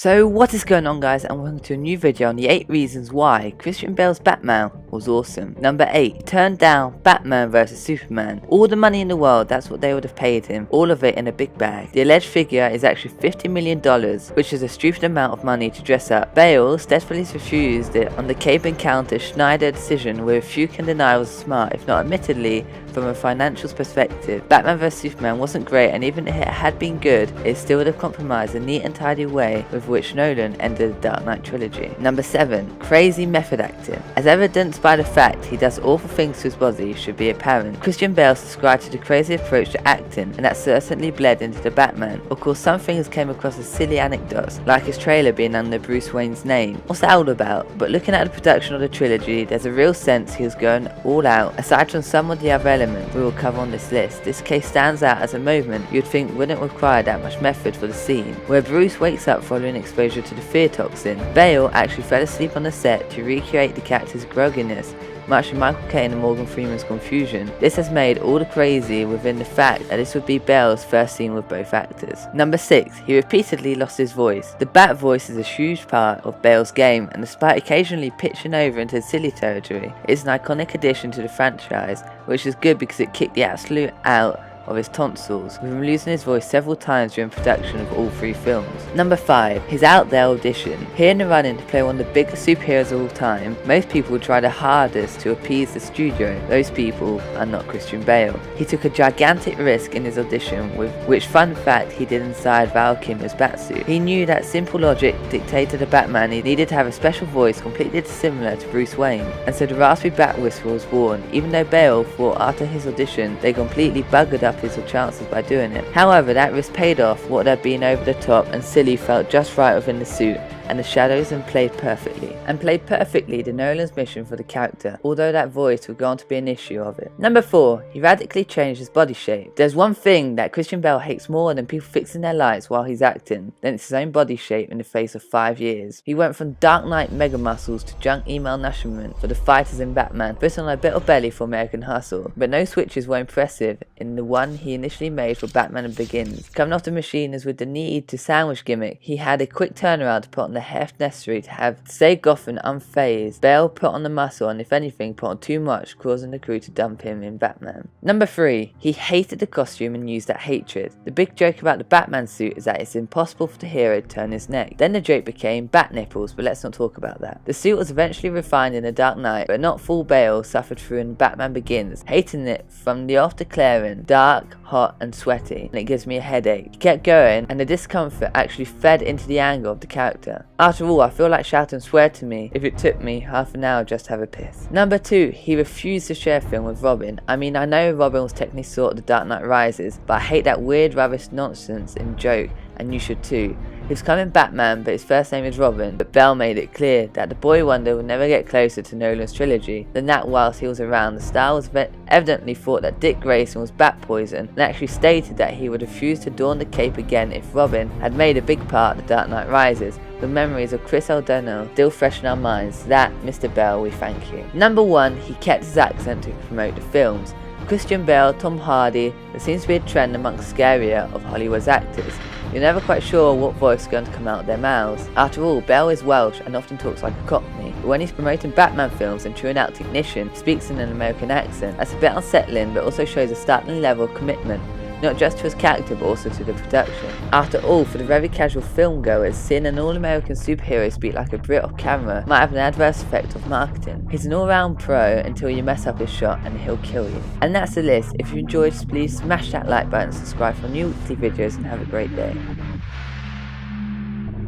So what is going on, guys, and welcome to a new video on the 8 reasons why Cristian Bale's Batman was awesome. Number 8. Turned down Batman vs Superman. All the money in the world, that's what they would have paid him. All of it in a big bag. The alleged figure is actually $50 million, which is a stupid amount of money to dress up. Bale steadfastly refused it on the Cape Encounter Schneider decision, where few can deny was smart, if not admittedly from a financial perspective. Batman vs Superman wasn't great, and even if it had been good, it still would have compromised a neat and tidy way with which Nolan ended the Dark Knight trilogy. Number 7. Crazy method acting. As evidenced by the fact he does awful things to his body should be apparent, Cristian Bale subscribed to the crazy approach to acting, and that certainly bled into the Batman. Of course, some things came across as silly anecdotes, like his trailer being under Bruce Wayne's name. What's that all about? But looking at the production of the trilogy, there's a real sense he was going all out. Aside from some of the other elements we will cover on this list, this case stands out as a moment you'd think wouldn't require that much method for the scene, where Bruce wakes up following exposure to the fear toxin. Bale actually fell asleep on the set to recreate the character's grogginess, much to Michael Caine and Morgan Freeman's confusion. This has made all the crazy within the fact that this would be Bale's first scene with both actors. Number 6. He repeatedly lost his voice. The Bat voice is a huge part of Bale's game, and despite occasionally pitching over into silly territory, it's an iconic addition to the franchise, which is good because it kicked the absolute out of his tonsils, with him losing his voice several times during production of all 3 films. Number 5. His out there audition. Here in the running to play one of the biggest superheroes of all time, most people would try their hardest to appease the studio. Those people are not Cristian Bale. He took a gigantic risk in his audition, with which fun fact he did inside Val Kilmer's Batsuit. He knew that simple logic dictated to Batman he needed to have a special voice completely dissimilar to Bruce Wayne, and so the raspy bat whistle was born, even though Bale thought after his audition they completely buggered up his chances by doing it. However, that risk paid off. What had been over the top and silly felt just right within the suit and the shadows, and played perfectly the Nolan's mission for the character, although that voice would go on to be an issue of it. Number 4. He radically changed his body shape. There's one thing that Cristian Bale hates more than people fixing their lights while he's acting, then it's his own body shape in the face of 5 years. He went from Dark Knight mega muscles to junk email nourishment for the fighters in Batman, put on a bit of belly for American Hustle, but no switches were impressive in the one he initially made for Batman Begins. Coming off the machine as with the need to sandwich gimmick, he had a quick turnaround to put on the heft necessary to have stay Gotham unfazed. Bale put on the muscle, and if anything put on too much, causing the crew to dump him in Batman. Number 3. He hated the costume and used that hatred. The big joke about the Batman suit is that it's impossible for the hero to turn his neck. Then the joke became bat nipples, but let's not talk about that. The suit was eventually refined in The Dark Knight, but not full Bale suffered through in Batman Begins, hating it from the off declaring dark, hot and sweaty, and it gives me a headache. He kept going, and the discomfort actually fed into the angle of the character. After all, I feel like shouting swear to me if it took me half an hour just to have a piss. Number 2. He refused to share film with Robin. I mean, I know Robin was technically sort of The Dark Knight Rises, but I hate that weird rubbish nonsense in joke, and you should too. He was coming Batman, but his first name is Robin, but Bale made it clear that the boy wonder would never get closer to Nolan's trilogy than that whilst he was around. The star was evidently thought that Dick Grayson was bat poison, and actually stated that he would refuse to don the cape again if Robin had made a big part of The Dark Knight Rises. The memories of Chris O'Donnell still fresh in our minds. That, Mr. Bale, we thank you. Number 1. He kept his accent to promote the films. Cristian Bale, Tom Hardy, there seems to be a trend amongst scarier of Hollywood's actors. You're never quite sure what voice is going to come out of their mouths. After all, Bale is Welsh and often talks like a Cockney, but when he's promoting Batman films and chewing out technician, he speaks in an American accent. That's a bit unsettling, but also shows a startling level of commitment, not just to his character but also to the production. After all, for the very casual film goers, seeing an all-American superhero speak like a Brit off camera might have an adverse effect of marketing. He's an all-round pro until you mess up his shot and he'll kill you. And that's the list. If you enjoyed, please smash that like button, subscribe for new weekly videos, and have a great day.